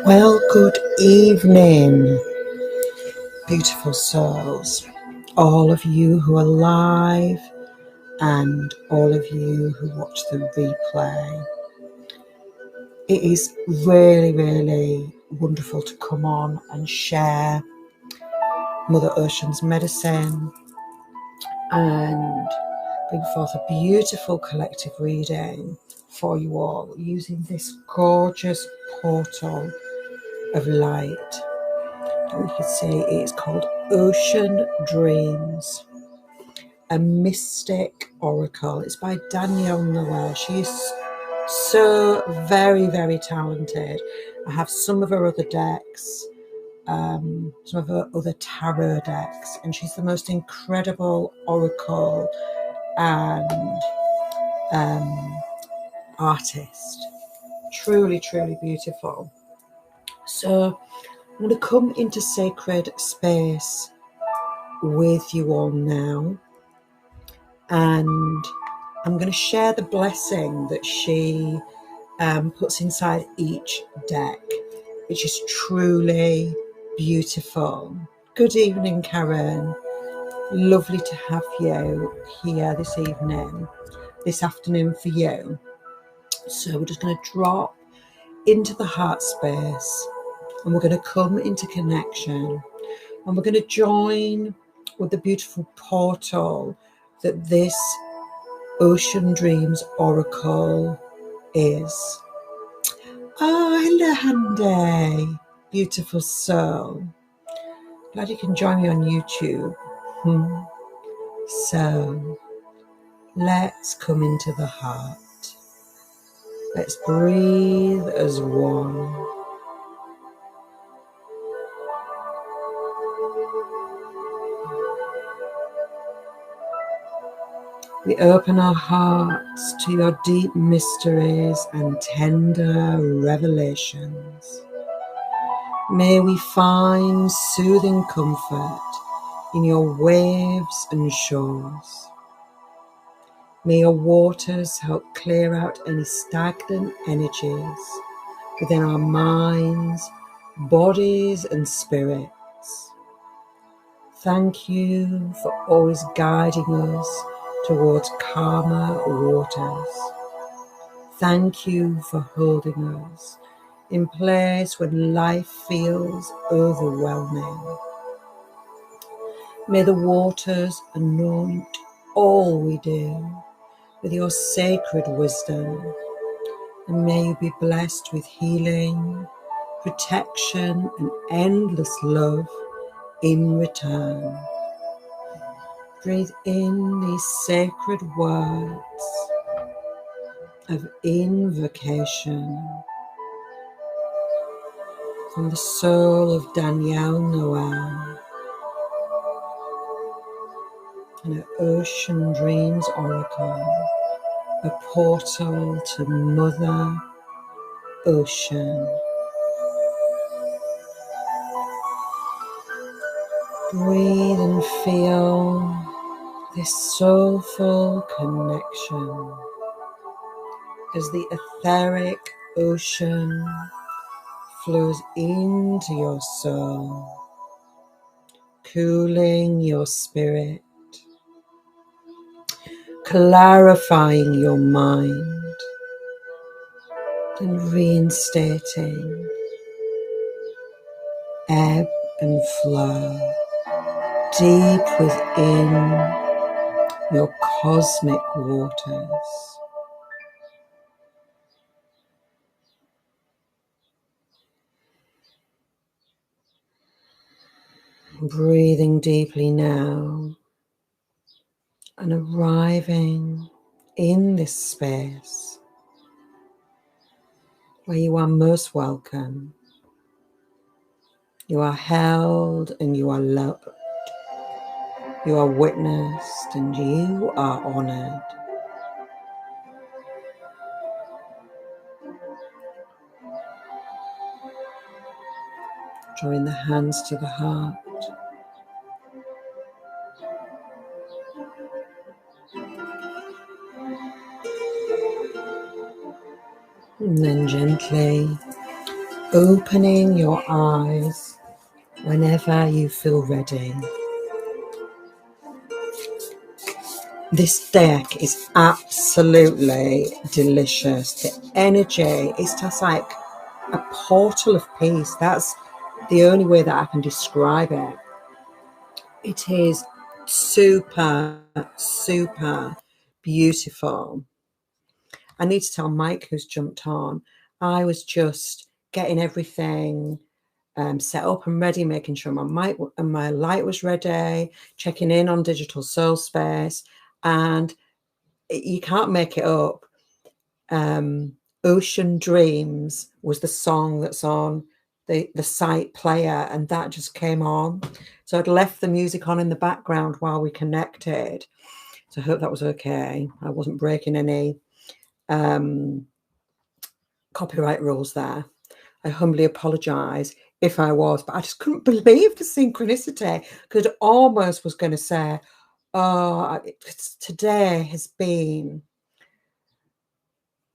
Well, good evening, beautiful souls. All of you who are live and all of you who watch the replay. It is really, really wonderful to come on and share Mother Ocean's medicine and bring forth a beautiful collective reading for you all using this gorgeous portal of light. We can see it's called Ocean Dreams, a mystic oracle. It's by Danielle Noel. She is so very, very talented. I have some of her other decks, some of her other tarot decks, and she's the most incredible oracle and artist. Truly, truly beautiful. So I'm going to come into sacred space with you all now, and I'm going to share the blessing that she puts inside each deck, which is truly beautiful. Good evening, Karen. Lovely to have you here this afternoon for you. So we're just going to drop into the heart space, and we're going to come into connection, and we're going to join with the beautiful portal that this Ocean Dreams Oracle is. Hello, Handy, beautiful soul. Glad you can join me on YouTube. So let's come into the heart. Let's breathe as one. We open our hearts to your deep mysteries and tender revelations. May we find soothing comfort in your waves and shores. May your waters help clear out any stagnant energies within our minds, bodies, and spirits. Thank you for always guiding us towards calmer waters. Thank you for holding us in place when life feels overwhelming. May the waters anoint all we do with your sacred wisdom, and may you be blessed with healing, protection, and endless love in return. Breathe in these sacred words of invocation from the soul of Danielle Noel and her Ocean Dreams Oracle, a portal to Mother Ocean. Breathe and feel this soulful connection as the etheric ocean flows into your soul, cooling your spirit, clarifying your mind, and reinstating ebb and flow deep within your cosmic waters. Breathing deeply now and arriving in this space where you are most welcome. You are held and you are loved. You are witnessed and you are honored. Drawing the hands to the heart. And then gently opening your eyes whenever you feel ready. This deck is absolutely delicious. The energy is just like a portal of peace. That's the only way that I can describe it. It is super, super beautiful. I need to tell Mike, who's jumped on, I was just getting everything set up and ready, making sure my mic and my light was ready, checking in on Digital Soul Space, and you can't make it up. Ocean Dreams was the song that's on the site player, and that just came on. So I'd left the music on in the background while we connected. So I hope that was okay. I wasn't breaking any copyright rules there. I humbly apologize if I was, but I just couldn't believe the synchronicity, because it almost was going to say, oh, today has been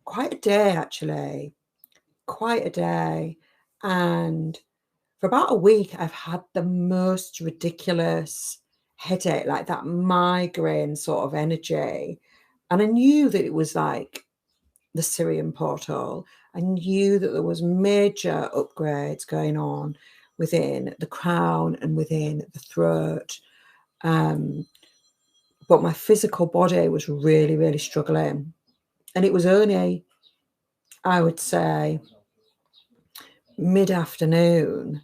quite a day, actually. Quite a day. And for about a week, I've had the most ridiculous headache, like that migraine sort of energy. And I knew that it was like the Syrian portal. I knew that there was major upgrades going on within the crown and within the throat. But my physical body was really, really struggling. And it was only, I would say, mid-afternoon,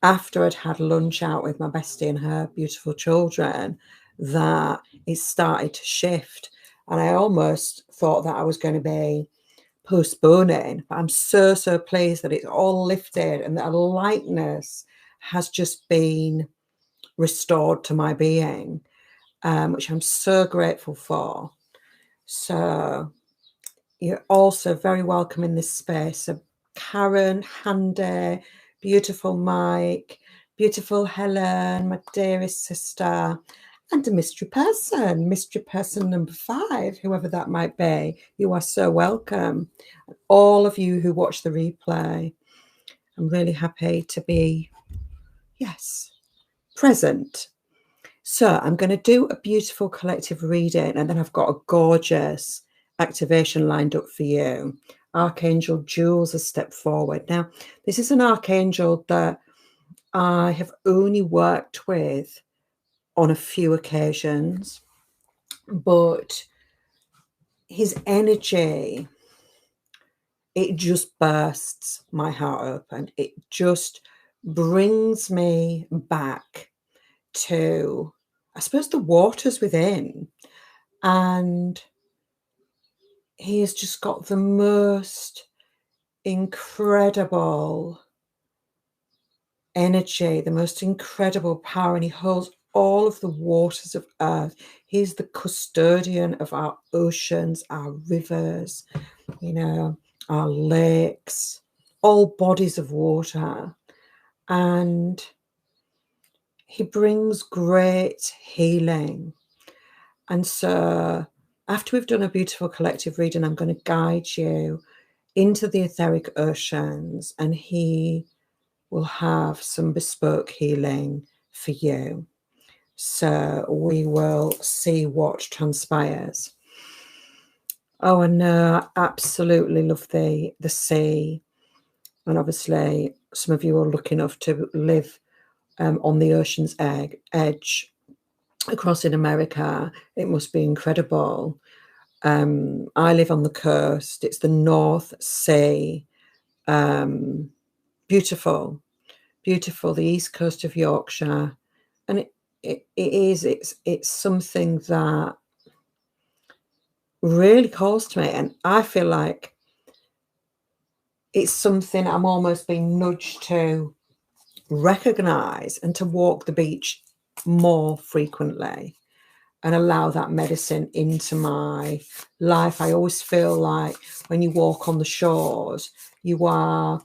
after I'd had lunch out with my bestie and her beautiful children, that it started to shift. And I almost thought that I was going to be postponing, but I'm so, so pleased that it's all lifted and that a lightness has just been restored to my being, which I'm so grateful for. So you're also very welcome in this space. So Karen, Handy, beautiful Mike, beautiful Helen, my dearest sister, and a mystery person number 5, whoever that might be. You are so welcome. All of you who watch the replay, I'm really happy to be, present. So I'm going to do a beautiful collective reading, and then I've got a gorgeous activation lined up for you. Archangel Joules has stepped forward. Now, this is an archangel that I have only worked with on a few occasions, but his energy, it just bursts my heart open. It just brings me back to, I suppose, the waters within. And he has just got the most incredible energy, the most incredible power, and he holds all of the waters of earth. He's the custodian of our oceans, our rivers, our lakes, all bodies of water. And he brings great healing. And so after we've done a beautiful collective reading, I'm going to guide you into the etheric oceans, and he will have some bespoke healing for you. So we will see what transpires. Oh, and I absolutely love the sea. And obviously, some of you are lucky enough to live on the ocean's edge across in America. It must be incredible. I live on the coast. It's the North Sea. Beautiful, the east coast of Yorkshire. And it's something that really calls to me. And I feel like it's something I'm almost being nudged to recognize and to walk the beach more frequently and allow that medicine into my life. I always feel like when you walk on the shores, you are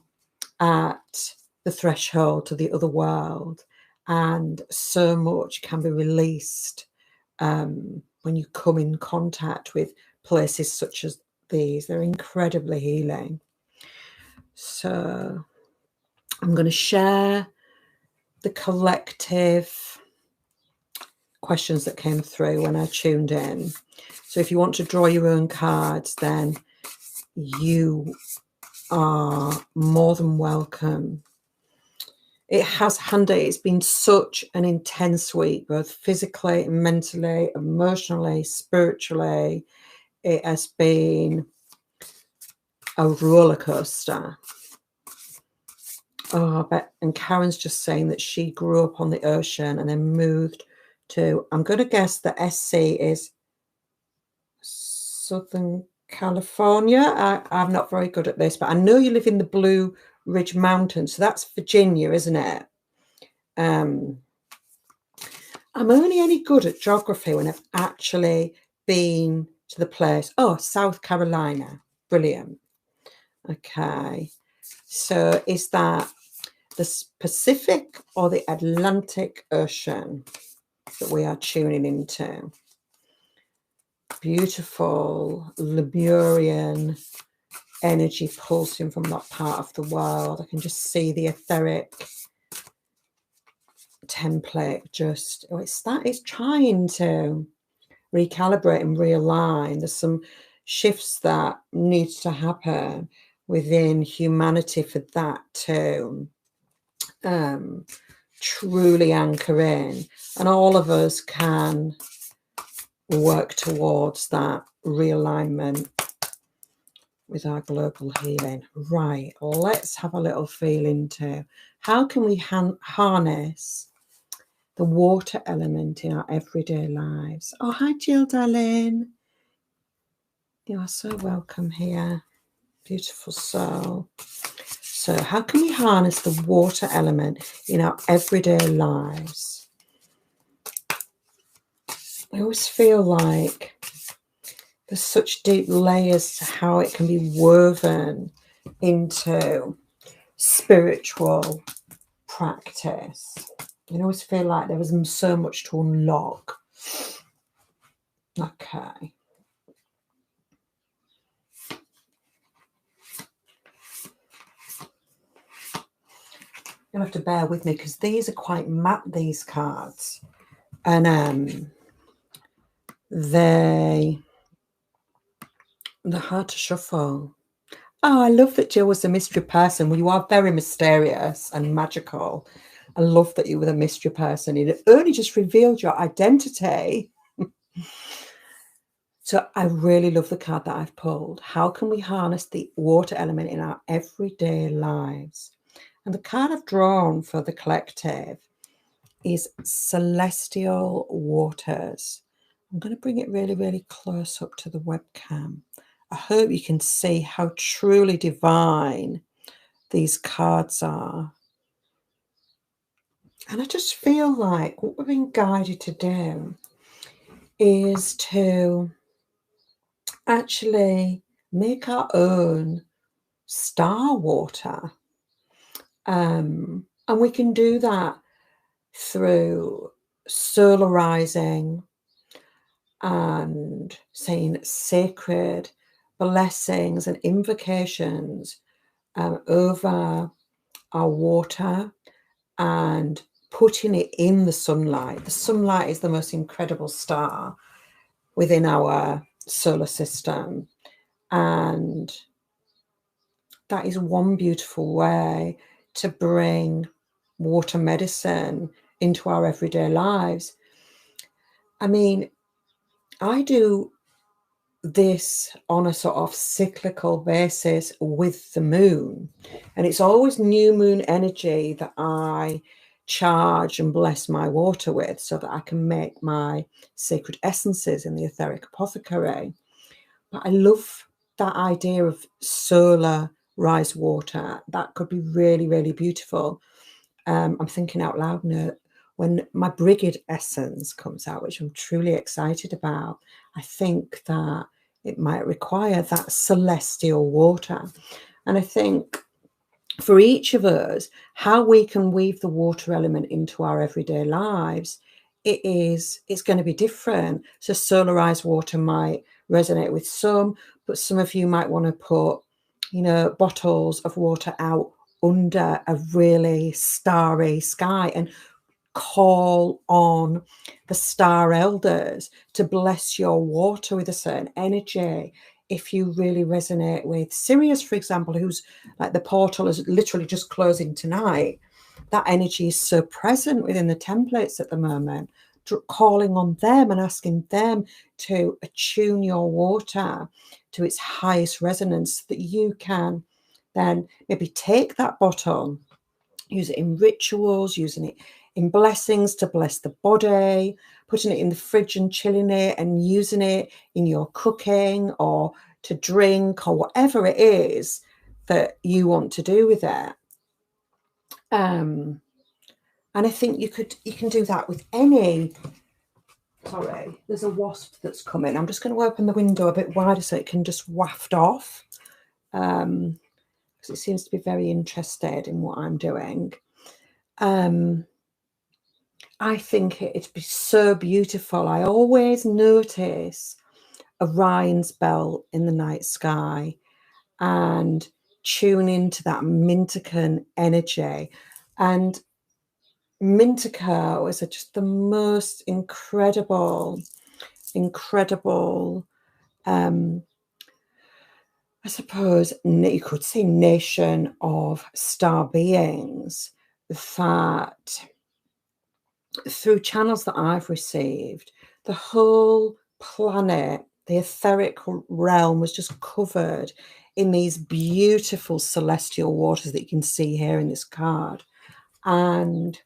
at the threshold to the other world, and so much can be released when you come in contact with places such as these. They're incredibly healing. So I'm going to share the collective questions that came through when I tuned in. So if you want to draw your own cards, then you are more than welcome. It has, Hande, it's been such an intense week, both physically, mentally, emotionally, spiritually. It has been a roller coaster. Oh, I bet. And Karen's just saying that she grew up on the ocean and then moved to, I'm going to guess the SC is Southern California. I'm not very good at this, but I know you live in the Blue Ridge Mountains. So that's Virginia, isn't it? I'm only any good at geography when I've actually been to the place. Oh, South Carolina. Brilliant. Okay. So is that the Pacific or the Atlantic Ocean that we are tuning into? Beautiful Lemurian energy pulsing from that part of the world. I can just see the etheric template just, oh, it's trying to recalibrate and realign. There's some shifts that need to happen within humanity for that to truly anchor in, and all of us can work towards that realignment with our global healing. Right, let's have a little feel into how can we harness the water element in our everyday lives. Oh, hi Jill, darling. You are so welcome here. Beautiful soul. So how can we harness the water element in our everyday lives? I always feel like there's such deep layers to how it can be woven into spiritual practice. I always feel like there was so much to unlock. Okay. You'll have to bear with me because these are quite matte, these cards. And they're hard to shuffle. Oh, I love that Jill was a mystery person. Well, you are very mysterious and magical. I love that you were the mystery person. It only just revealed your identity. So I really love the card that I've pulled. How can we harness the water element in our everyday lives? And the card I've drawn for the collective is Celestial Waters. I'm going to bring it really, really close up to the webcam. I hope you can see how truly divine these cards are. And I just feel like what we've been guided to do is to actually make our own star water. And we can do that through solarizing and saying sacred blessings and invocations over our water and putting it in the sunlight. The sunlight is the most incredible star within our solar system, and that is one beautiful way to bring water medicine into our everyday lives. I mean, I do this on a sort of cyclical basis with the moon, and it's always new moon energy that I charge and bless my water with so that I can make my sacred essences in the etheric apothecary. But I love that idea of solar rise water. That could be really, really beautiful. I'm thinking out loud now. When my Brigid essence comes out, which I'm truly excited about, I think that it might require that celestial water. And I think for each of us, how we can weave the water element into our everyday lives, it's going to be different. So solarized water might resonate with some, but some of you might want to put you know, bottles of water out under a really starry sky and call on the star elders to bless your water with a certain energy. If you really resonate with Sirius, for example, who's like the portal is literally just closing tonight, that energy is so present within the templates at the moment, calling on them and asking them to attune your water to its highest resonance, so that you can then maybe take that bottle, use it in rituals, using it in blessings to bless the body, putting it in the fridge and chilling it, and using it in your cooking or to drink or whatever it is that you want to do with it. And I think you can do that with any. Sorry, there's a wasp that's coming. I'm just going to open the window a bit wider so it can just waft off, because it seems to be very interested in what I'm doing. I think it'd be so beautiful. I always notice Orion's belt in the night sky and tune into that Mintakan energy. And Mintaco is just the most incredible, I suppose you could say nation of star beings that through channels that I've received, the whole planet, the etheric realm, was just covered in these beautiful celestial waters that you can see here in this card. And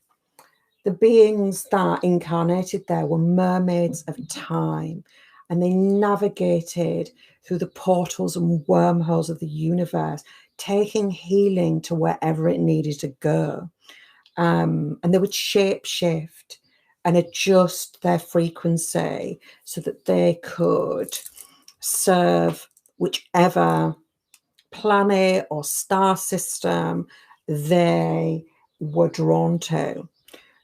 the beings that incarnated there were mermaids of time, and they navigated through the portals and wormholes of the universe, taking healing to wherever it needed to go. And they would shape shift and adjust their frequency so that they could serve whichever planet or star system they were drawn to.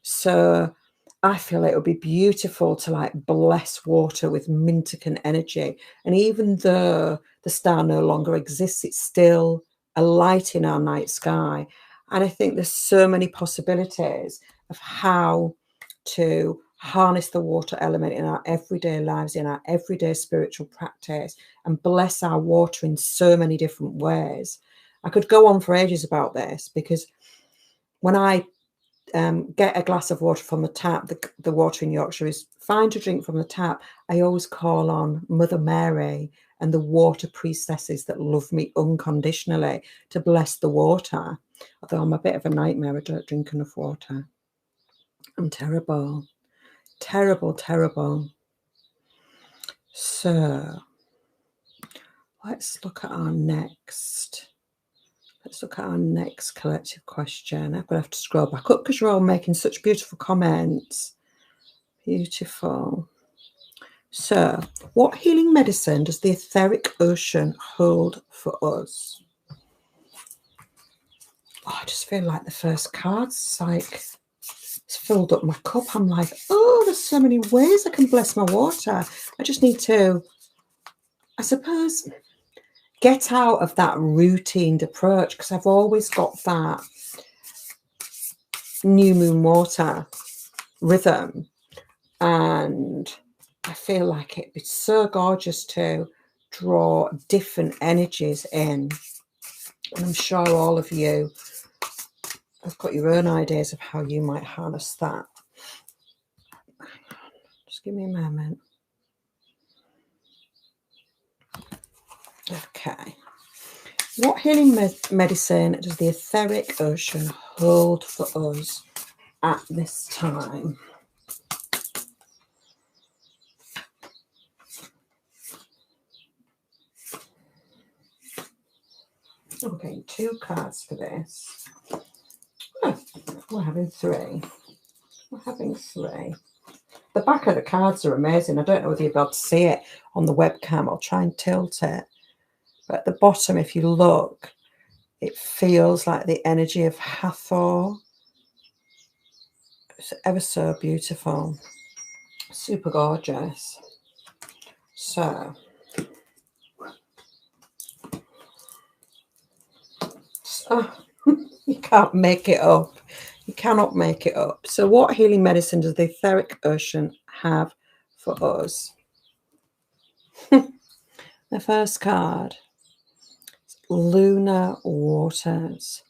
So I feel it would be beautiful to like bless water with Mintakan energy. And even though the star no longer exists, it's still a light in our night sky. And I think there's so many possibilities of how to harness the water element in our everyday lives, in our everyday spiritual practice, and bless our water in so many different ways. I could go on for ages about this, because when I get a glass of water from the tap, the water in Yorkshire is fine to drink from the tap, I always call on Mother Mary and the water priestesses that love me unconditionally to bless the water. Although I'm a bit of a nightmare, I don't drink enough water. I'm terrible, terrible, terrible. So let's look at our next. Let's look at our next collective question. I'm going to have to scroll back up because you're all making such beautiful comments. Beautiful. So, what healing medicine does the etheric ocean hold for us? Oh, I just feel like the first card's like, it's filled up my cup. I'm like, oh, there's so many ways I can bless my water. I just need to, I suppose, get out of that routined approach, because I've always got that new moon water rhythm, and I feel like it'd be so gorgeous to draw different energies in. And I'm sure all of you have got your own ideas of how you might harness that. Just give me a moment. Okay. What healing medicine does the etheric ocean hold for us at this time? Okay, 2 cards for this. Oh, we're having 3. We're having 3. The back of the cards are amazing. I don't know whether you'll be able to see it on the webcam. I'll try and tilt it. But at the bottom, if you look, it feels like the energy of Hathor. It's ever so beautiful. Super gorgeous. So, Oh, you can't make it up. You cannot make it up. So what healing medicine does the etheric ocean have for us? The first card, lunar waters.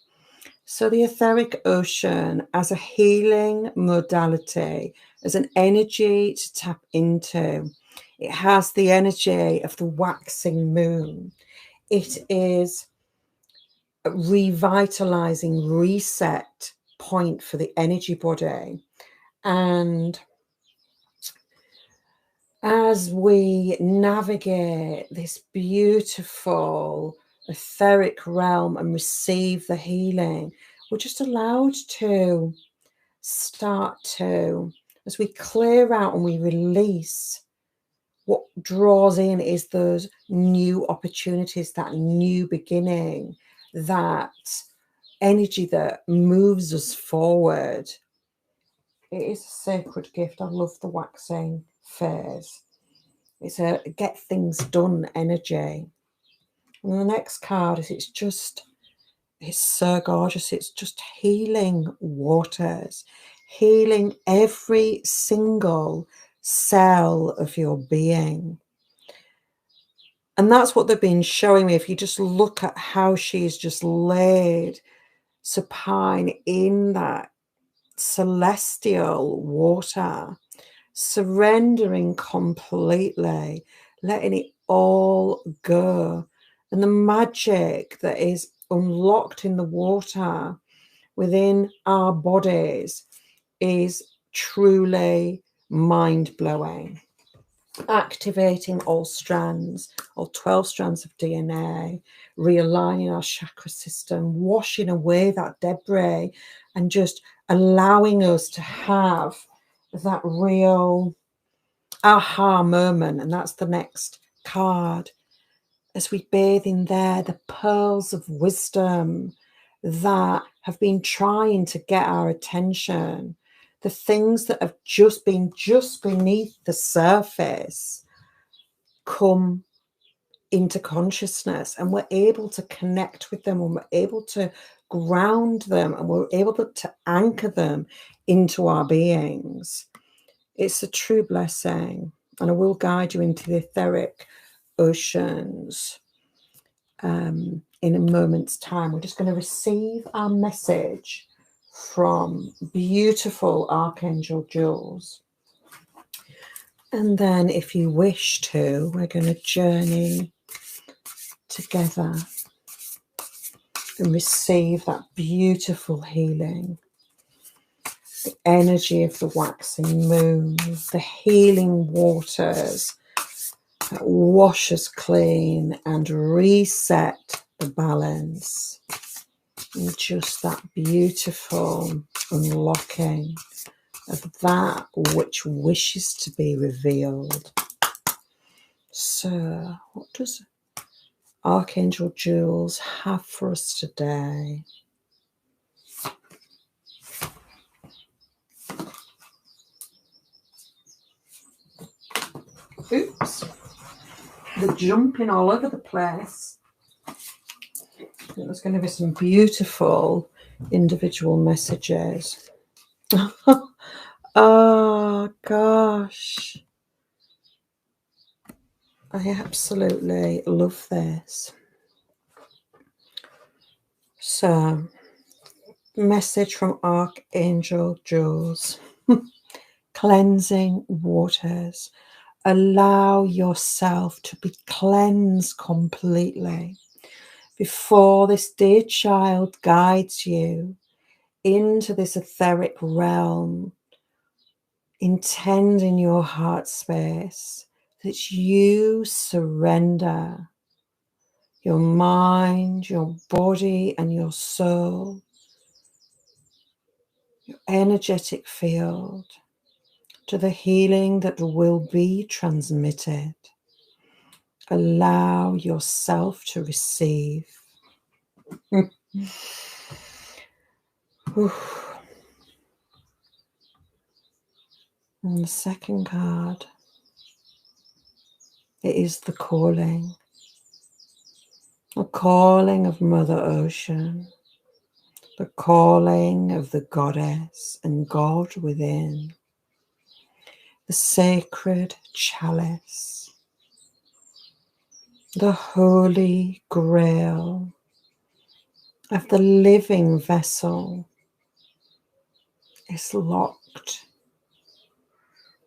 So the etheric ocean as a healing modality, as an energy to tap into, it has the energy of the waxing moon. It is a revitalizing reset point for the energy body. And as we navigate this beautiful etheric realm and receive the healing, we're just allowed to start to, as we clear out and we release, what draws in is those new opportunities, that new beginning, that energy that moves us forward. It is a sacred gift. I love the waxing phase. It's a get things done energy. And the next card is it's so gorgeous. It's just healing waters, healing every single cell of your being. And that's what they've been showing me. If you just look at how she's just laid supine in that celestial water, surrendering completely, letting it all go. And the magic that is unlocked in the water within our bodies is truly mind-blowing. Activating all strands, all 12 strands of DNA, realigning our chakra system, washing away that debris, and just allowing us to have that real aha moment. And that's the next card. As we bathe in there, the pearls of wisdom that have been trying to get our attention, the things that have just been just beneath the surface, come into consciousness, and we're able to connect with them, and we're able to ground them, and we're able to anchor them into our beings. It's a true blessing, and I will guide you into the etheric oceans in a moment's time. We're just going to receive our message from beautiful Archangel Joules. And then if you wish to, we're going to journey together and receive that beautiful healing. The energy of the waxing moon, the healing waters that wash us clean and reset the balance. And just that beautiful unlocking of that which wishes to be revealed. So, what does Archangel Joules have for us today? Oops, they're jumping all over the place. I think there's going to be some beautiful individual messages. Oh gosh, I absolutely love this. So, message from Archangel Joules. Cleansing waters. Allow yourself to be cleansed completely before this dear child guides you into this etheric realm. Intend in your heart space that you surrender your mind, your body, and your soul, your energetic field, to the healing that will be transmitted. Allow yourself to receive. And the second card, it is the calling. A calling of Mother Ocean. the calling of the goddess and God within, the sacred chalice, the holy grail of the living vessel is locked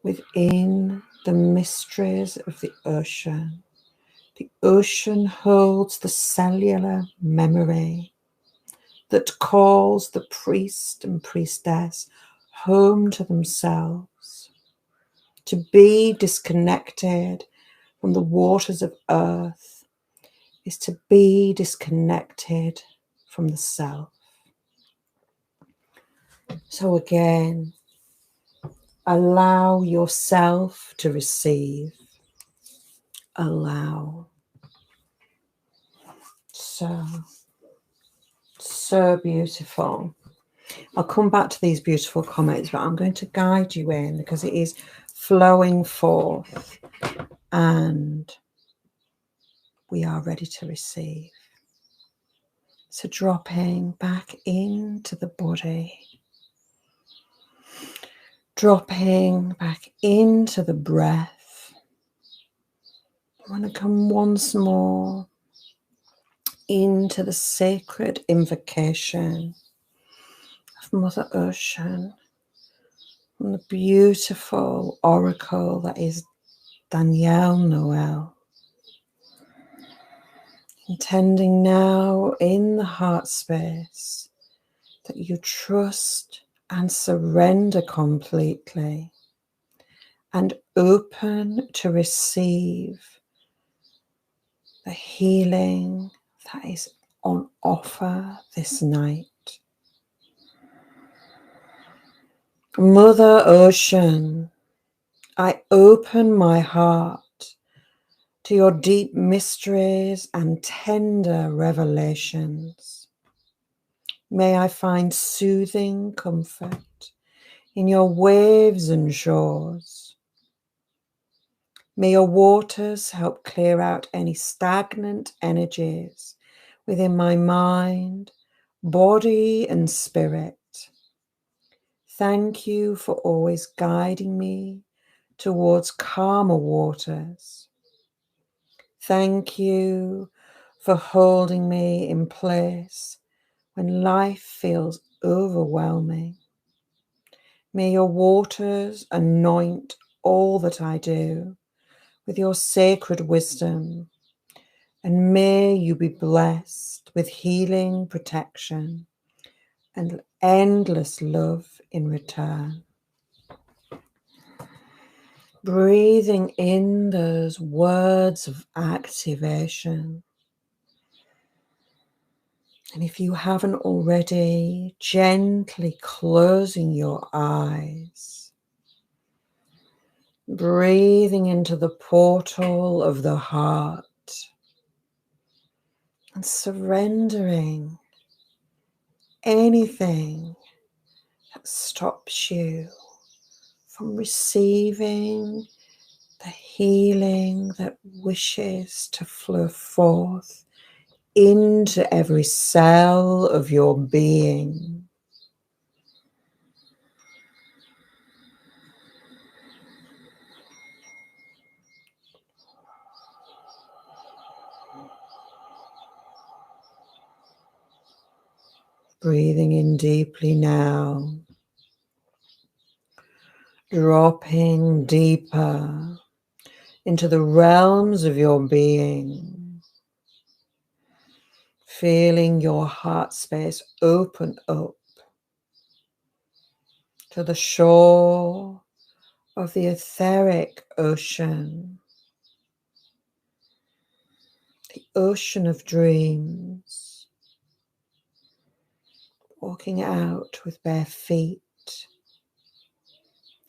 within the mysteries of the ocean. The ocean holds the cellular memory that calls the priest and priestess home to themselves. To be disconnected from the waters of earth is to be disconnected from the self. So again, allow yourself to receive. Allow. So beautiful. I'll come back to these beautiful comments, but I'm going to guide you in because it is flowing forth and we are ready to receive. So dropping back into the body, dropping back into the breath. I want to come once more into the sacred invocation of Mother Ocean and the beautiful oracle that is Danielle Noel. Intending now in the heart space that you trust and surrender completely and open to receive the healing that is on offer this night. Mother Ocean, I open my heart to your deep mysteries and tender revelations. May I find soothing comfort in your waves and shores. May your waters help clear out any stagnant energies within my mind, body, and spirit. Thank you for always guiding me towards calmer waters. Thank you for holding me in place when life feels overwhelming. May your waters anoint all that I do with your sacred wisdom, and may you be blessed with healing, protection, and endless love in return. Breathing in those words of activation. And if you haven't already, gently closing your eyes. Breathing into the portal of the heart. And surrendering anything that stops you from receiving the healing that wishes to flow forth into every cell of your being. Breathing in deeply now, dropping deeper into the realms of your being, feeling your heart space open up to the shore of the etheric ocean, the ocean of dreams. Walking out with bare feet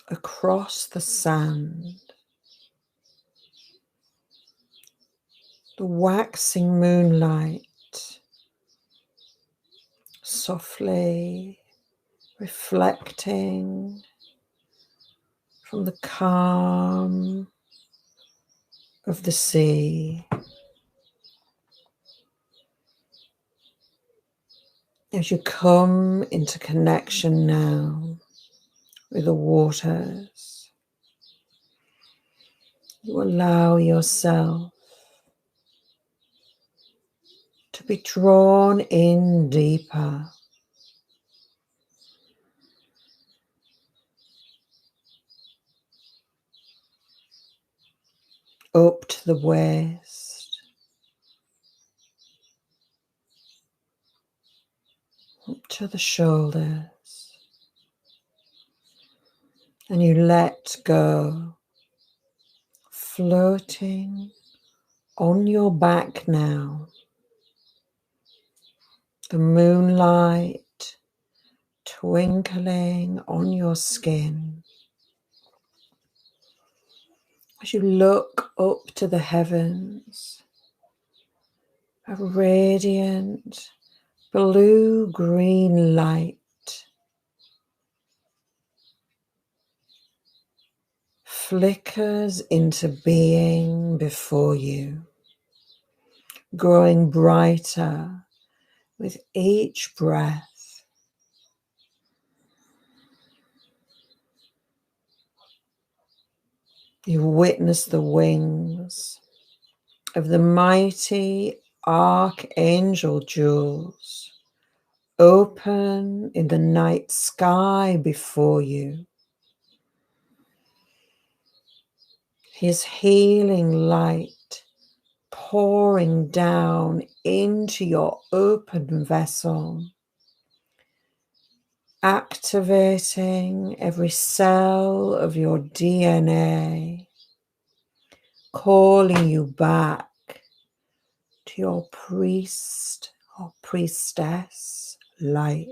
across the sand, the waxing moonlight softly reflecting from the calm of the sea. As you come into connection now with the waters, you allow yourself to be drawn in deeper, up to the waist, up to the shoulders, and you let go, floating on your back now, the moonlight twinkling on your skin. As you look up to the heavens, a radiant blue-green light flickers into being before you, growing brighter with each breath. You witness the wings of the mighty archangel-joules open in the night sky before you. His healing light pouring down into your open vessel, activating every cell of your DNA, calling you back to your priest or priestess light.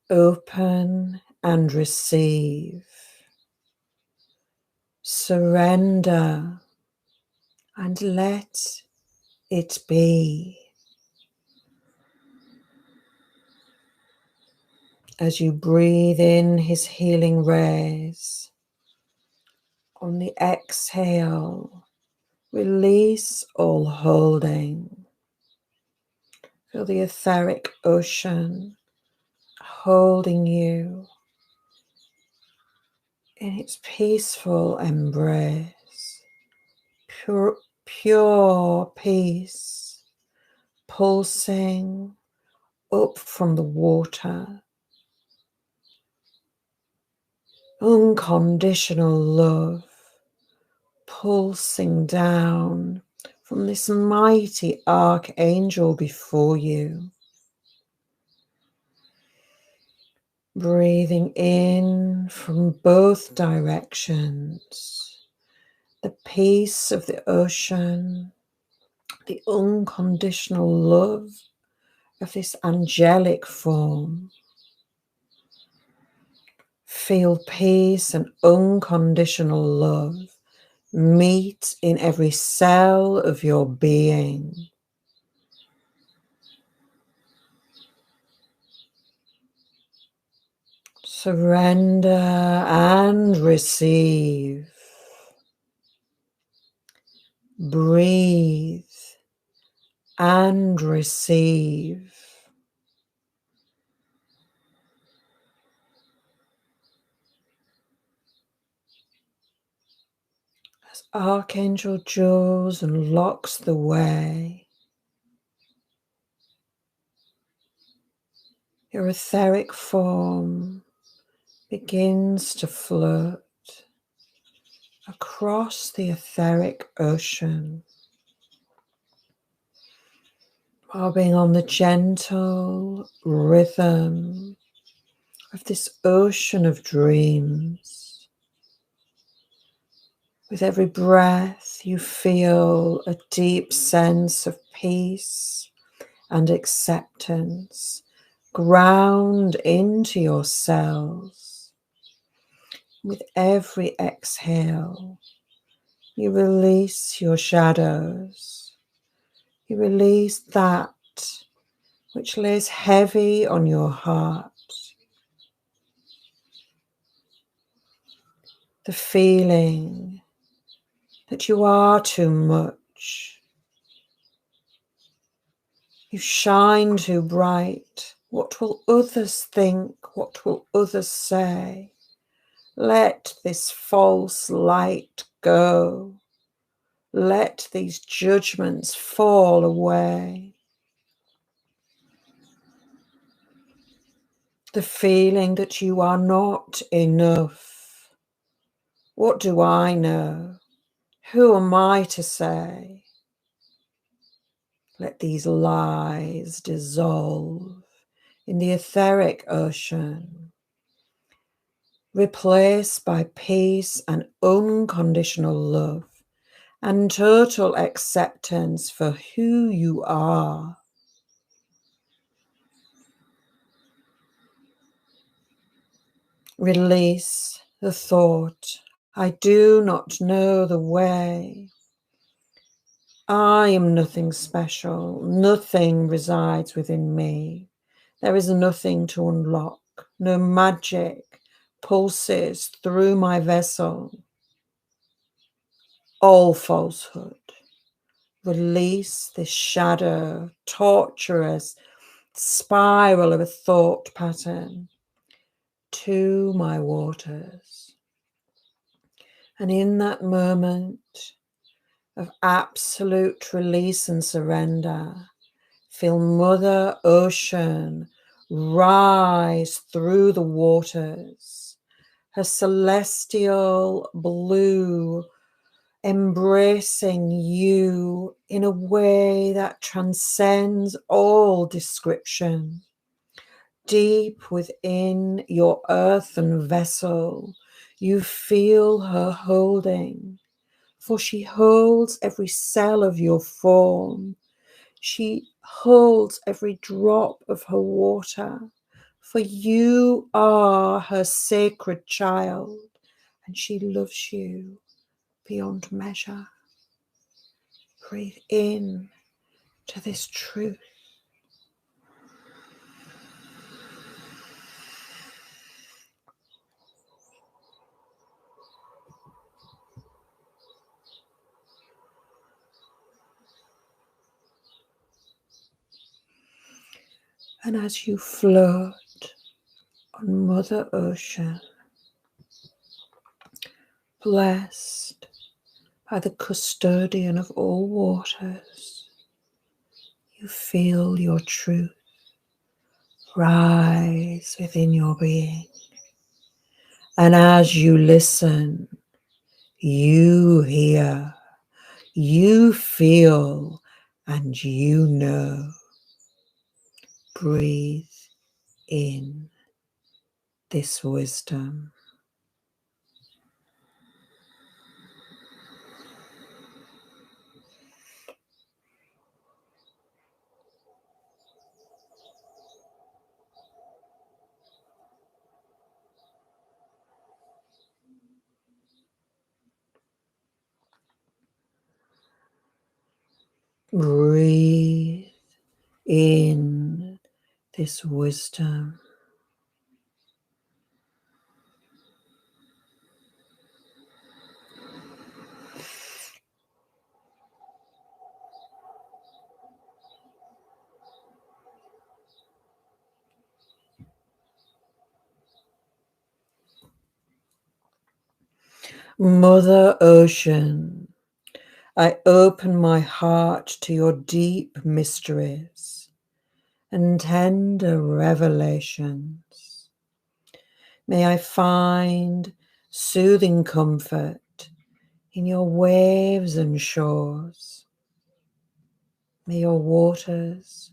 Open and receive. Surrender and let it be. As you breathe in his healing rays, on the exhale, release all holding. Feel the etheric ocean holding you in its peaceful embrace. Pure peace pulsing up from the water. Unconditional love pulsing down from this mighty archangel before you. Breathing in from both directions, the peace of the ocean, the unconditional love of this angelic form. Feel peace and unconditional love meet in every cell of your being. Surrender and receive. Breathe and receive. As Archangel Joules unlocks the way, your etheric form begins to float across the etheric ocean, bobbing on the gentle rhythm of this ocean of dreams. With every breath, you feel a deep sense of peace and acceptance ground into your cells. With every exhale, you release your shadows. You release that which lays heavy on your heart. The feeling that you are too much. You shine too bright. What will others think? What will others say? Let this false light go. Let these judgments fall away. The feeling that you are not enough. What do I know? Who am I to say? Let these lies dissolve in the etheric ocean, replaced by peace and unconditional love and total acceptance for who you are. Release the thought, I do not know the way. I am nothing special. Nothing resides within me. There is nothing to unlock. No magic pulses through my vessel. All falsehood. Release this shadow, torturous spiral of a thought pattern to my waters. And in that moment of absolute release and surrender, feel Mother Ocean rise through the waters, her celestial blue embracing you in a way that transcends all description. Deep within your earthen vessel, you feel her holding, for she holds every cell of your form. She holds every drop of her water, for you are her sacred child, and she loves you beyond measure. Breathe in to this truth. And as you float on Mother Ocean, blessed by the custodian of all waters, you feel your truth rise within your being. And as you listen, you hear, you feel, and you know. Breathe in this wisdom. Breathe in this wisdom. Mother Ocean, I open my heart to your deep mysteries and tender revelations. May I find soothing comfort in your waves and shores. May your waters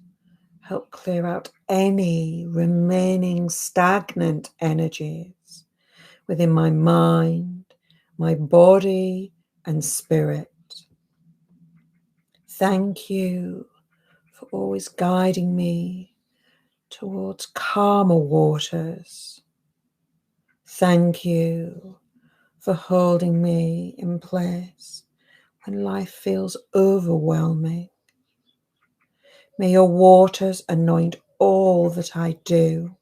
help clear out any remaining stagnant energies within my mind, my body, and spirit. Thank you for always guiding me towards calmer waters. Thank you for holding me in place when life feels overwhelming. May your waters anoint all that I do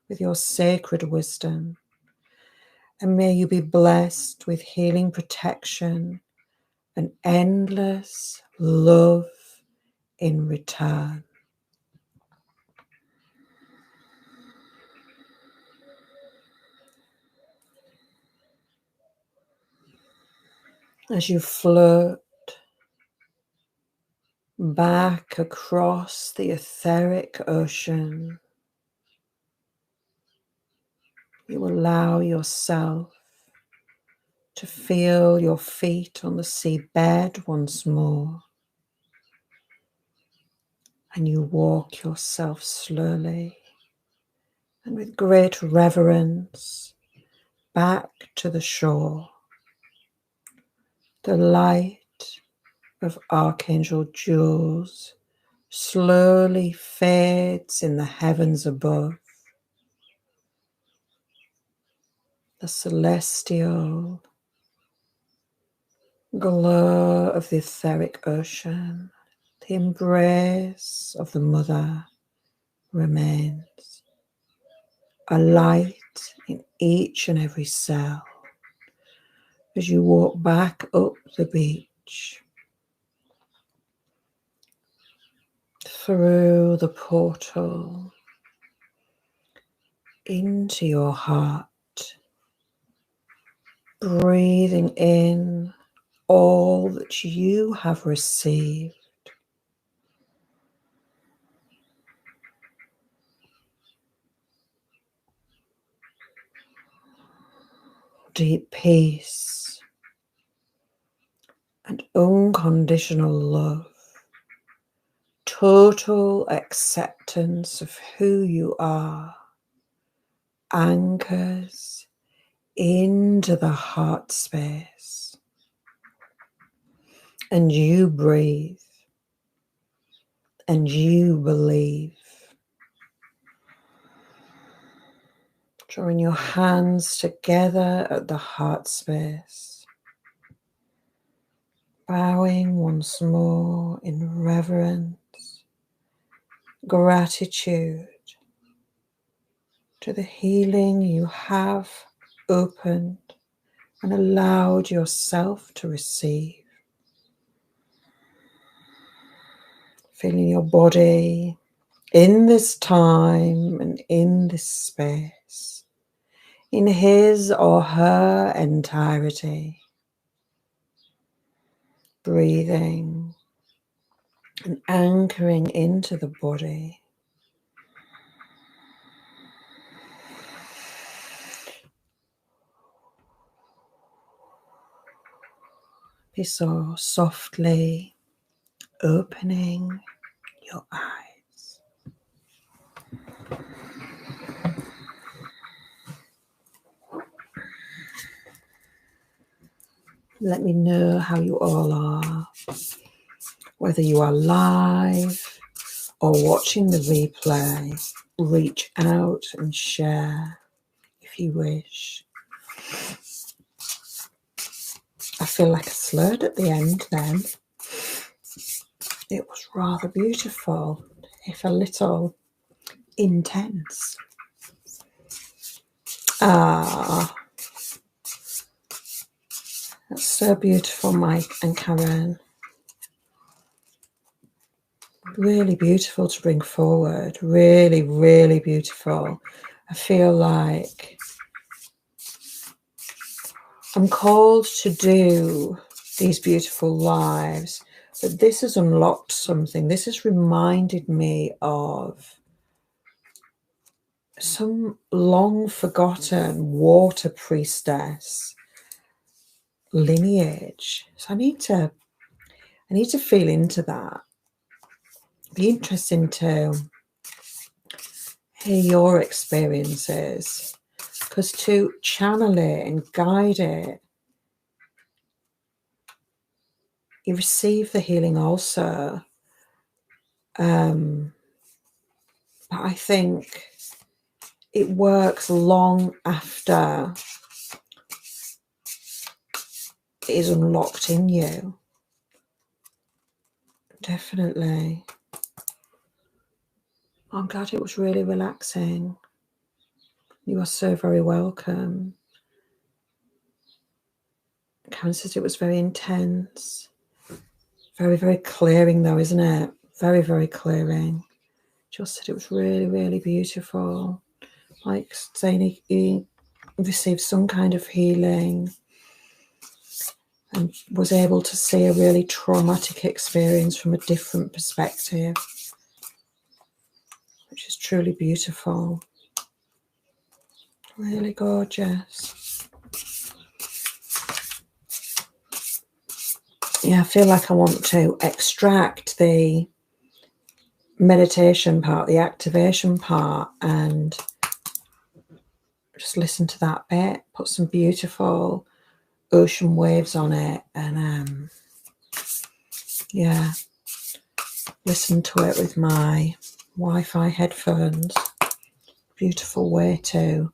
with your sacred wisdom, and may you be blessed with healing protection and endless love in return. as you float back across the etheric ocean. You allow yourself to feel your feet on the seabed once more, and you walk yourself slowly and with great reverence back to the shore. The light of Archangel Joules slowly fades in the heavens above. The celestial glow of the etheric ocean, the embrace of the mother remains. A light in each and every cell as you walk back up the beach, through the portal, into your heart, breathing in all that you have received. Deep peace and unconditional love, total acceptance of who you are, anchors into the heart space, and you breathe and you believe. Drawing your hands together at the heart space, bowing once more in reverence, gratitude to the healing you have opened and allowed yourself to receive. Feeling your body in this time and in this space, in his or her entirety. Breathing and anchoring into the body. Be so softly opening your eyes. Let me know how you all are, whether you are live or watching the replay. Reach out and share if you wish. I feel like I slurred at the end then. It was rather beautiful, if a little intense. Ah, that's so beautiful, Mike and Karen. Really beautiful to bring forward. Really, really beautiful. I feel like I'm called to do these beautiful lives, but this has unlocked something. This has reminded me of some long forgotten water priestess lineage. So I need to feel into that. It'd be interesting to hear your experiences, because to channel it and guide it, you receive the healing also. But I think it works long after it is unlocked in you. Definitely. I'm glad it was really relaxing. You are so very welcome. Karen says it was very intense. Very, very clearing though, isn't it? Very, very clearing. Just said it was really, really beautiful. Like saying he received some kind of healing. and was able to see a really traumatic experience from a different perspective, which is truly beautiful. Really gorgeous. Yeah, I feel like I want to extract the meditation part, the activation part, and just listen to that bit, put some beautiful ocean waves on it, and yeah, listen to it with my Wi-Fi headphones. Beautiful way to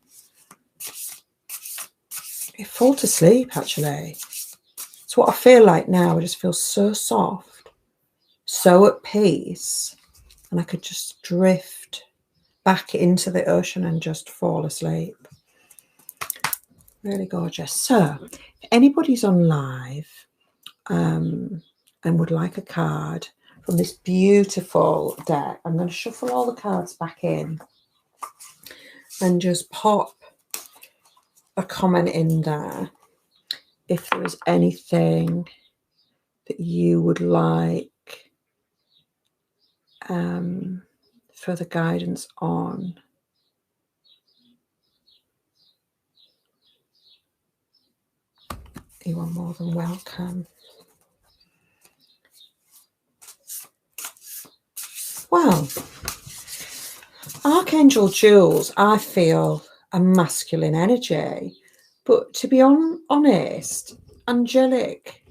fall to sleep, actually. It's what I feel like now. I just feel so soft, so at peace, and I could just drift back into the ocean and just fall asleep. Really gorgeous. So if anybody's on live and would like a card from this beautiful deck, I'm going to shuffle all the cards back in and just pop a comment in there if there is anything that you would like further guidance on. You are more than welcome. Well, Archangel Joules, I feel a masculine energy, but to be honest, angelic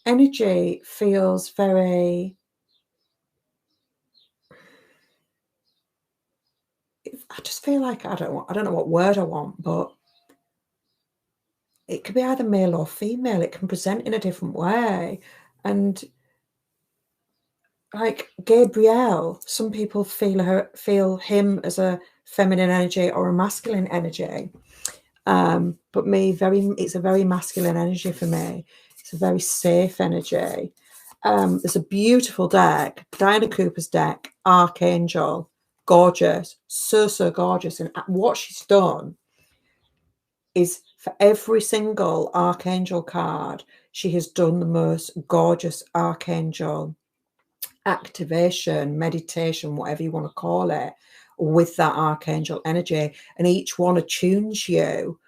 energy feels very, I just feel like I don't know what word I want, but it could be either male or female. It can present in a different way. And like Gabriel, some people feel him as a feminine energy or a masculine energy. But it's a very masculine energy for me. It's a very safe energy. There's a beautiful deck, Diana Cooper's deck, Archangel, gorgeous, so gorgeous. And what she's done is for every single Archangel card, she has done the most gorgeous Archangel activation, meditation, whatever you want to call it, with that Archangel energy. And each one attunes you.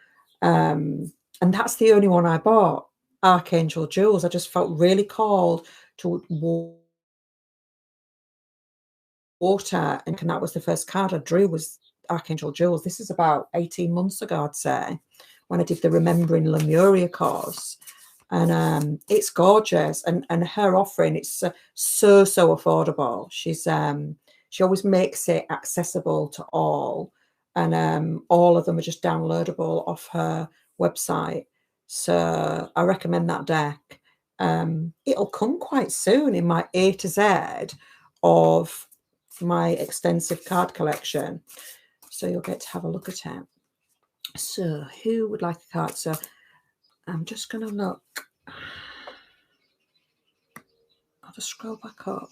And that's the only one I bought, Archangel Joules. I just felt really called to water, and that was the first card I drew, was Archangel Joules. This is about 18 months ago, I'd say, when I did the Remembering Lemuria course. And it's gorgeous, and her offering, it's so affordable. She always makes it accessible to all, and all of them are just downloadable off her website. So I recommend that deck. It'll come quite soon in my A to Z of my extensive card collection, so you'll get to have a look at it. So who would like a card? So I'm just going to look. I'll just scroll back up.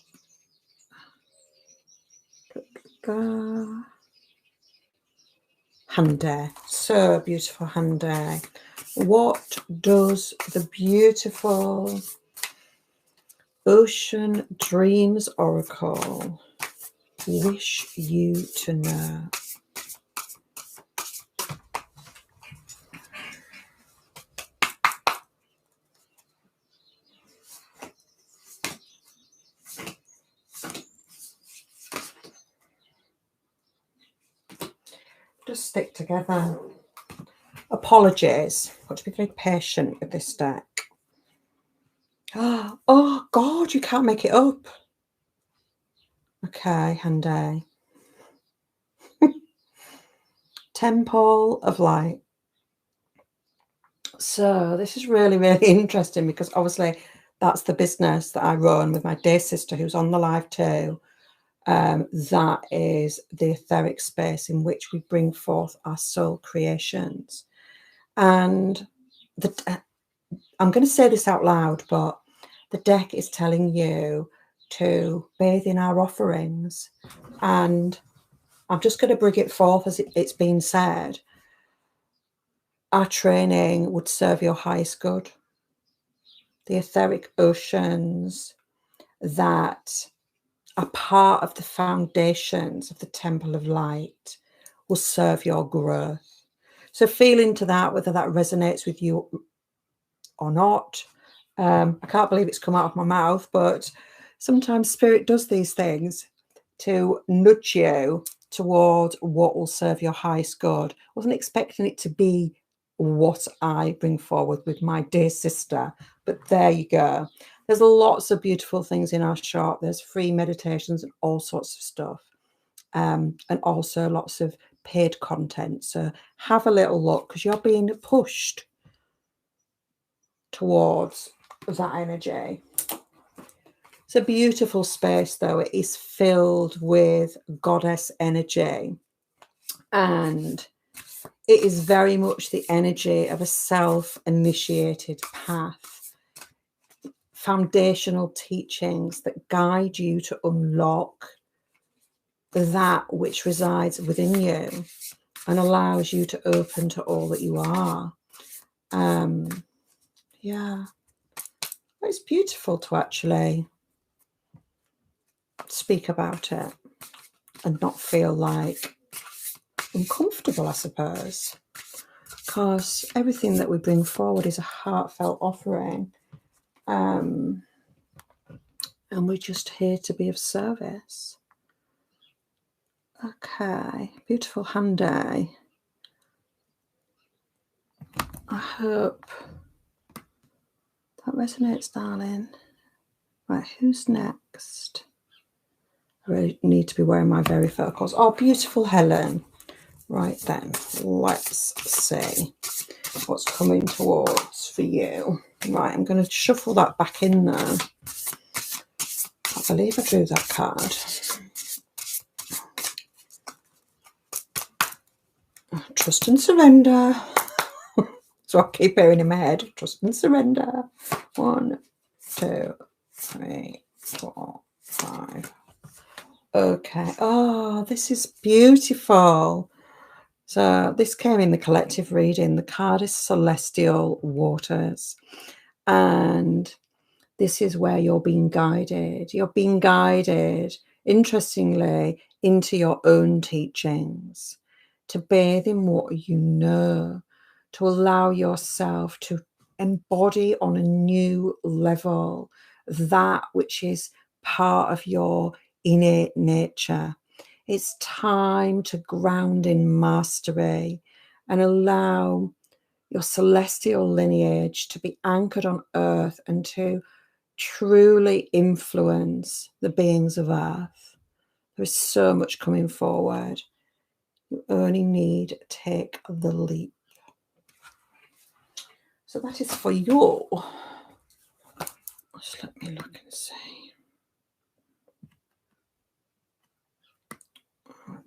Hande. So beautiful, Hande. What does the beautiful Ocean Dreams Oracle wish you to know? Just stick together. Apologies. Got to be very patient with this deck. Oh God, you can't make it up. Okay, Hande. Temple of Light. So this is really interesting, because obviously that's the business that I run with my day sister, who's on the live too. That is the etheric space in which we bring forth our soul creations. And I'm going to say this out loud, but the deck is telling you to bathe in our offerings. And I'm just going to bring it forth as it's been said. Our training would serve your highest good. the etheric oceans that are part of the foundations of the Temple of Light will serve your growth. So feel into that, whether that resonates with you or not. I can't believe it's come out of my mouth, but sometimes Spirit does these things to nudge you toward what will serve your highest good. I wasn't expecting it to be what I bring forward with my dear sister, but there you go. There's lots of beautiful things in our shop. There's free meditations and all sorts of stuff, and also lots of paid content. So have a little look, because you're being pushed towards that energy. It's a beautiful space, though. It is filled with goddess energy, and it is very much the energy of a self-initiated path, foundational teachings that guide you to unlock that which resides within you and allows you to open to all that you are. Yeah, it's beautiful to actually speak about it and not feel like uncomfortable, I suppose, because everything that we bring forward is a heartfelt offering, and we're just here to be of service. Okay, beautiful hand day. I hope that resonates, darling. Right, who's next? I really need to be wearing my varifocals. Oh, beautiful Helen. Right then, let's see what's coming towards for you. Right, I'm going to shuffle that back in there. I believe I drew that card. Trust and surrender. So I keep hearing in my head, trust and surrender. 1, 2, 3, 4, 5. Okay. Oh, this is beautiful. So this came in the collective reading. The card is Celestial Waters. And this is where you're being guided. You're being guided, interestingly, into your own teachings, to bathe in what you know, to allow yourself to embody on a new level that which is part of your innate nature. It's time to ground in mastery and allow your celestial lineage to be anchored on earth and to truly influence the beings of earth. There is so much coming forward. You only need to take the leap. So that is for you. Just let me look and see.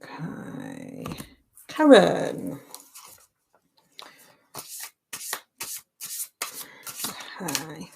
Okay. Karen. Okay.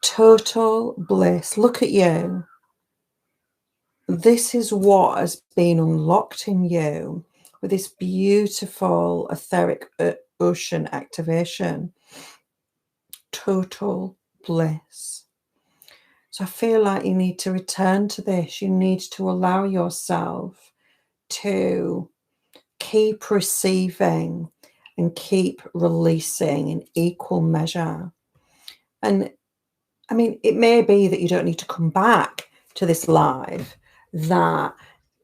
Total bliss. Look at you. This is what has been unlocked in you with this beautiful etheric ocean activation. Total bliss. So I feel like you need to return to this. You need to allow yourself to keep receiving and keep releasing in equal measure. And I mean, it may be that you don't need to come back to this live, that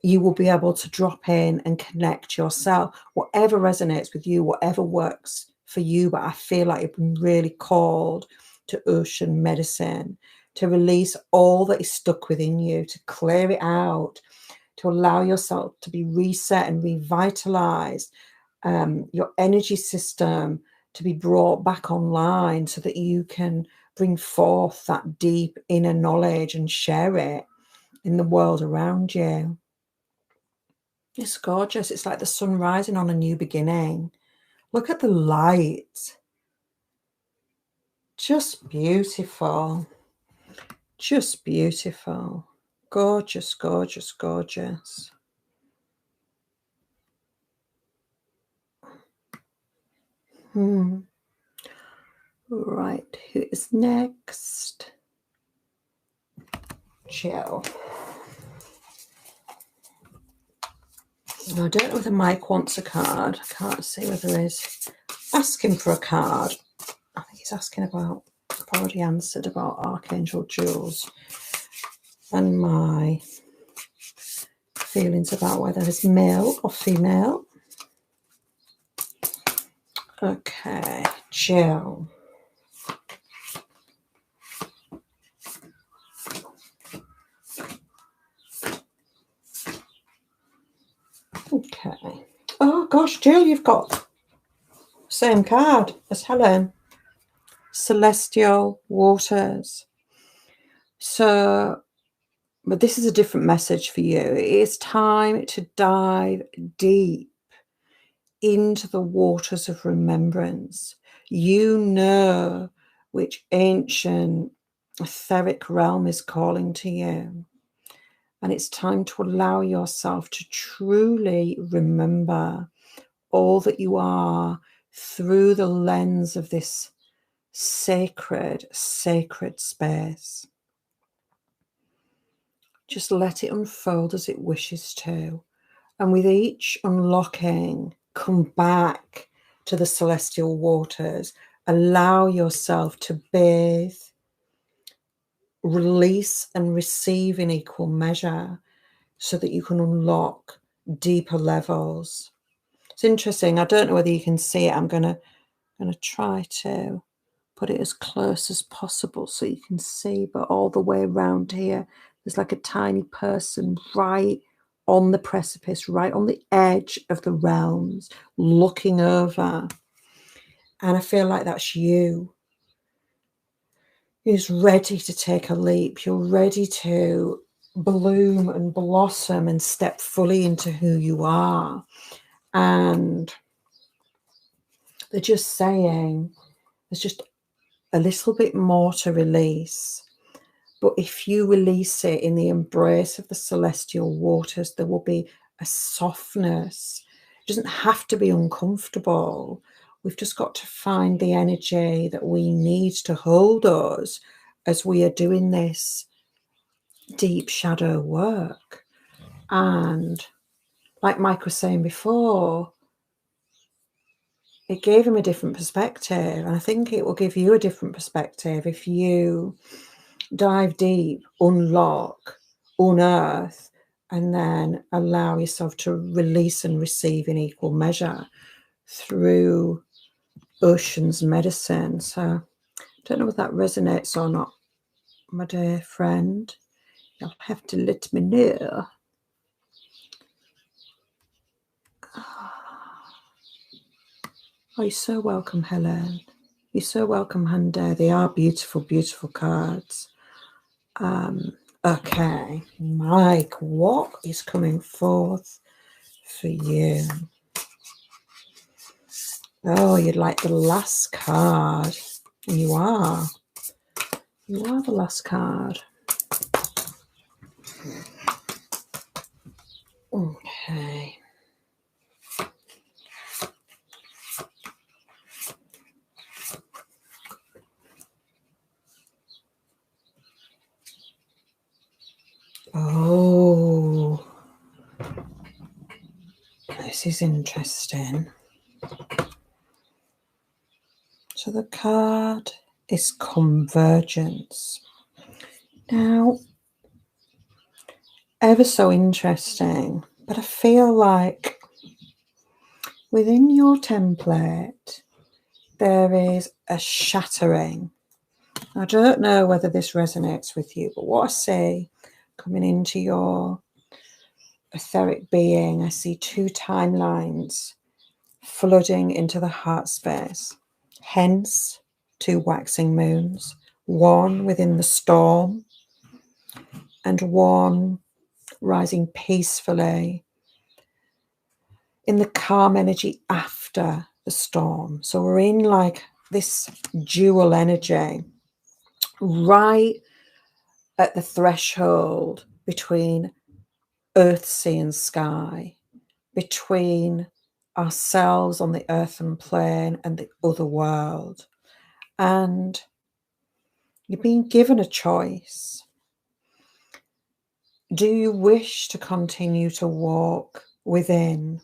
you will be able to drop in and connect yourself, whatever resonates with you, whatever works for you. But I feel like you've been really called to ocean medicine, to release all that is stuck within you, to clear it out, to allow yourself to be reset and revitalized, your energy system to be brought back online so that you can bring forth that deep inner knowledge and share it in the world around you. It's gorgeous. It's like the sun rising on a new beginning. Look at the light. Just beautiful. Just beautiful. Gorgeous, gorgeous, gorgeous. Right, who is next? Jill. I don't know whether Mike wants a card. I can't see whether he's asking for a card. I think he's asking about, I've already answered about archangeljoules and my feelings about whether it's male or female. Okay, Jill. Okay. Oh gosh, Jill, you've got the same card as Helen. Celestial waters. So, but this is a different message for you. It is time to dive deep into the waters of remembrance. You know which ancient etheric realm is calling to you. And it's time to allow yourself to truly remember all that you are through the lens of this sacred, sacred space. Just let it unfold as it wishes to. And with each unlocking, come back to the celestial waters. Allow yourself to bathe, release and receive in equal measure so that you can unlock deeper levels. It's interesting. I don't know whether you can see it. I'm going to try to put it as close as possible so you can see, but all the way around here, there's like a tiny person right on the precipice, right on the edge of the realms, looking over. And I feel like that's you. Who's ready to take a leap. You're ready to bloom and blossom and step fully into who you are. And they're just saying there's just a little bit more to release. But if you release it in the embrace of the celestial waters, there will be a softness. It doesn't have to be uncomfortable. We've just got to find the energy that we need to hold us as we are doing this deep shadow work. And like Mike was saying before, it gave him a different perspective. And I think it will give you a different perspective if you dive deep, unlock, unearth, and then allow yourself to release and receive in equal measure through ocean's medicine. So I don't know if that resonates or not, my dear friend. You'll have to let me know. Oh, you're so welcome, Helen. You're so welcome, Hande. They are beautiful, beautiful cards. Okay, Mike, what is coming forth for you? Oh, you'd like the last card. You are. You are the last card. Okay. Oh, this is interesting. So the card is convergence. Now, ever so interesting, but I feel like within your template, there is a shattering. I don't know whether this resonates with you, but what I see coming into your etheric being, I see two timelines flooding into the heart space. Hence, two waxing moons, one within the storm and one rising peacefully in the calm energy after the storm. So we're in like this dual energy right at the threshold between earth, sea and sky, between ourselves on the earthen plane and the other world. And you're being given a choice. Do you wish to continue to walk within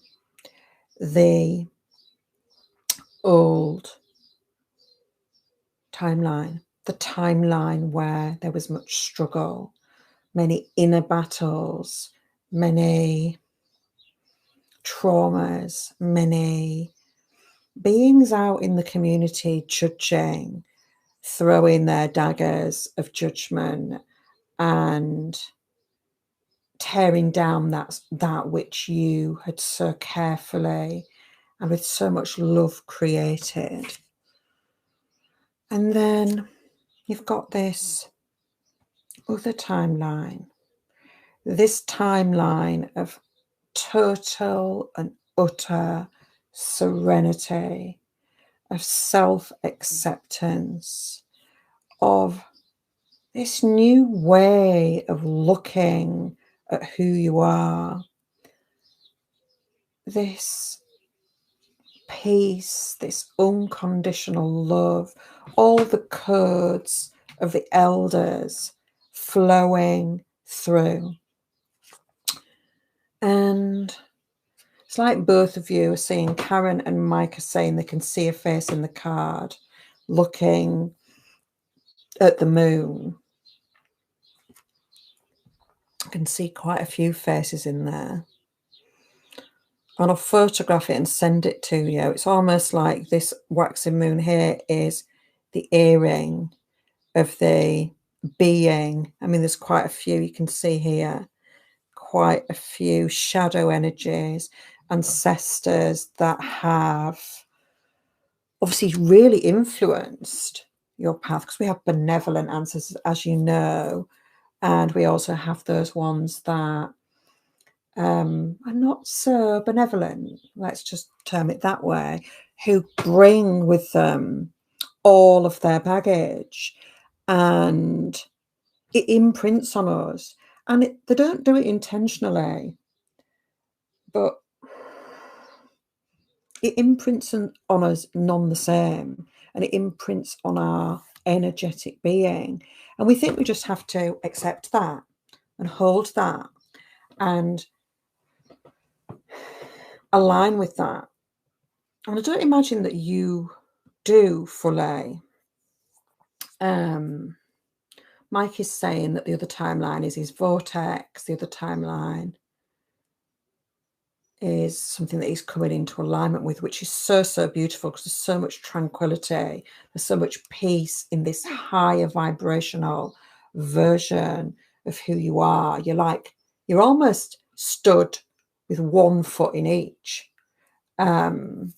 the old timeline, the timeline where there was much struggle, many inner battles, many traumas, many beings out in the community judging, throwing their daggers of judgment and tearing down that which you had so carefully and with so much love created. And then you've got this other timeline, this timeline of total and utter serenity, of self-acceptance, of this new way of looking at who you are, this peace, this unconditional love, all the codes of the elders flowing through. And it's like both of you are saying, Karen and Mike are saying they can see a face in the card looking at the moon. I can see quite a few faces in there. And I'll photograph it and send it to you. It's almost like this waxing moon here is the earring of the being. I mean, there's quite a few you can see here, quite a few shadow energies, ancestors that have obviously really influenced your path, because we have benevolent ancestors, as you know, and we also have those ones that are not so benevolent, let's just term it that way, who bring with them all of their baggage, and it imprints on us. And they don't do it intentionally, but it imprints on us none the same, and it imprints on our energetic being. And we think we just have to accept that and hold that and align with that. And I don't imagine that you do fully. Mike is saying that the other timeline is his vortex. The other timeline is something that he's coming into alignment with, which is so, so beautiful, because there's so much tranquility. There's so much peace in this higher vibrational version of who you are. You're almost stood with one foot in each. And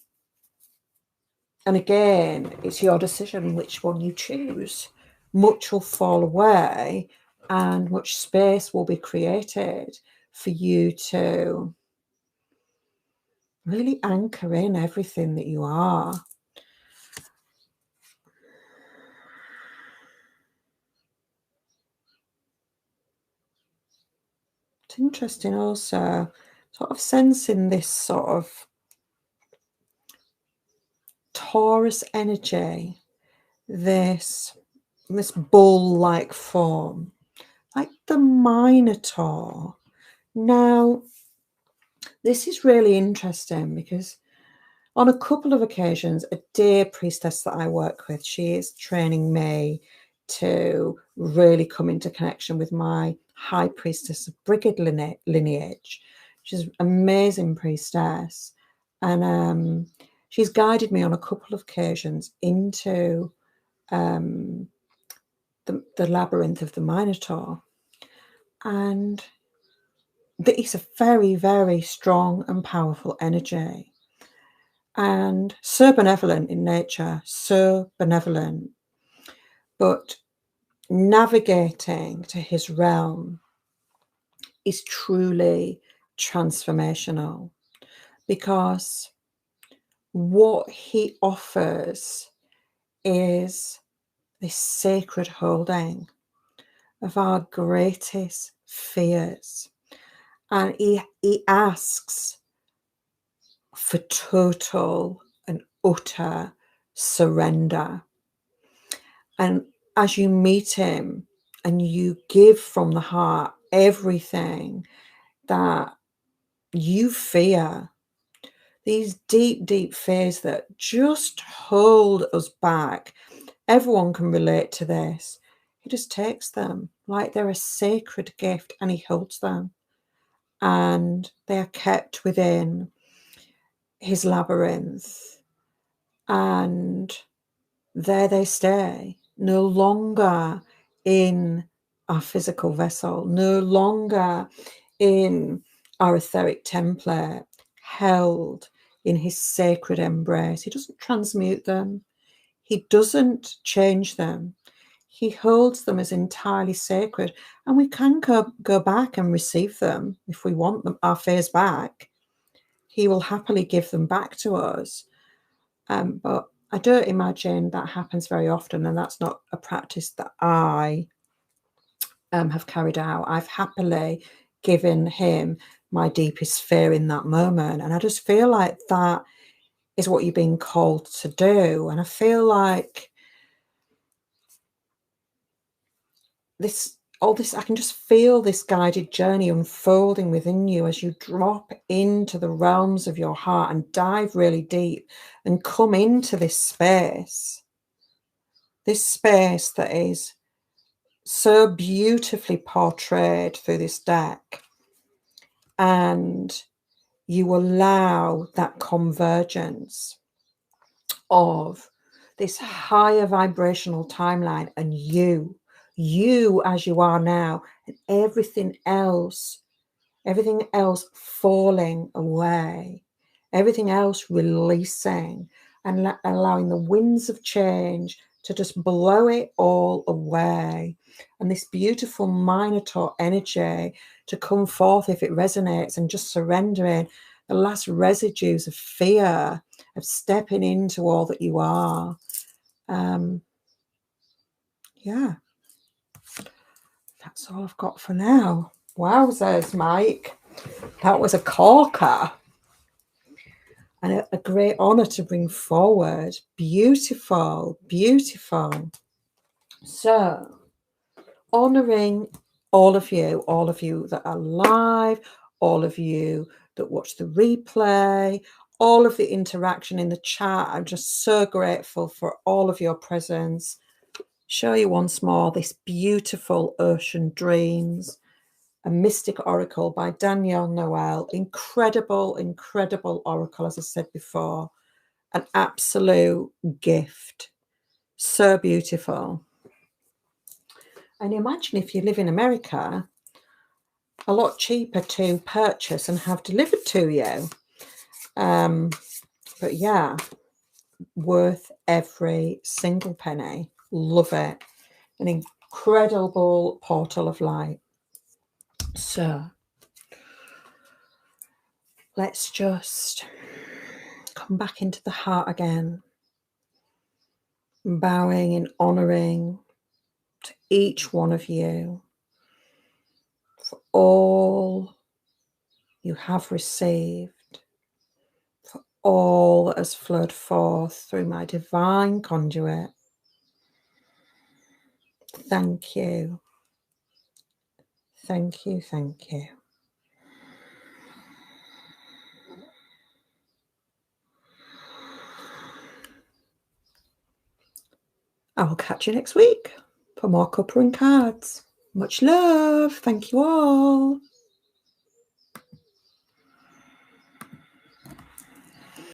again, it's your decision which one you choose. Much will fall away and much space will be created for you to really anchor in everything that you are. It's interesting also, sort of sensing this sort of Taurus energy, this bull-like form, like the Minotaur. Now, this is really interesting because on a couple of occasions, a dear priestess that I work with, she is training me to really come into connection with my high priestess of brigade lineage. She's an amazing priestess. And she's guided me on a couple of occasions into the labyrinth of the Minotaur. And it's a very, very strong and powerful energy. And so benevolent in nature, so benevolent. But navigating to his realm is truly transformational. because what he offers is this sacred holding of our greatest fears. And he asks for total and utter surrender. And as you meet him and you give from the heart everything that you fear, these deep, deep fears that just hold us back, everyone can relate to this. He just takes them like they're a sacred gift and he holds them. And they are kept within his labyrinth. And there they stay, no longer in our physical vessel, no longer in our etheric template, held in his sacred embrace. He doesn't transmute them. He doesn't change them. He holds them as entirely sacred, and we can go back and receive them if we want them, our fears back. He will happily give them back to us. But I don't imagine that happens very often, and that's not a practice that I have carried out. I've happily given him my deepest fear in that moment, and I just feel like that is what you're being called to do. And I feel like I can just feel this guided journey unfolding within you as you drop into the realms of your heart and dive really deep and come into this space that is so beautifully portrayed through this deck. And you allow that convergence of this higher vibrational timeline and you as you are now, and everything else falling away, everything else releasing, and allowing the winds of change to just blow it all away. And this beautiful Minotaur energy to come forth if it resonates, and just surrendering the last residues of fear, of stepping into all that you are. Yeah. That's all I've got for now. Wowzers, Mike. That was a corker. And a great honour to bring forward. Beautiful, beautiful. So, honouring all of you that are live, all of you that watch the replay, all of the interaction in the chat. I'm just so grateful for all of your presence. Show you once more this beautiful Ocean Dreams, a mystic oracle by Danielle Noel. Incredible, incredible oracle, as I said before. An absolute gift. So beautiful. And imagine if you live in America, a lot cheaper to purchase and have delivered to you. But yeah, worth every single penny. Love it. An incredible portal of light. So let's just come back into the heart again, bowing and honouring to each one of you for all you have received, for all that has flowed forth through my divine conduit. Thank you. Thank you, thank you. I will catch you next week for more Cuppa and Cards. Much love. Thank you all.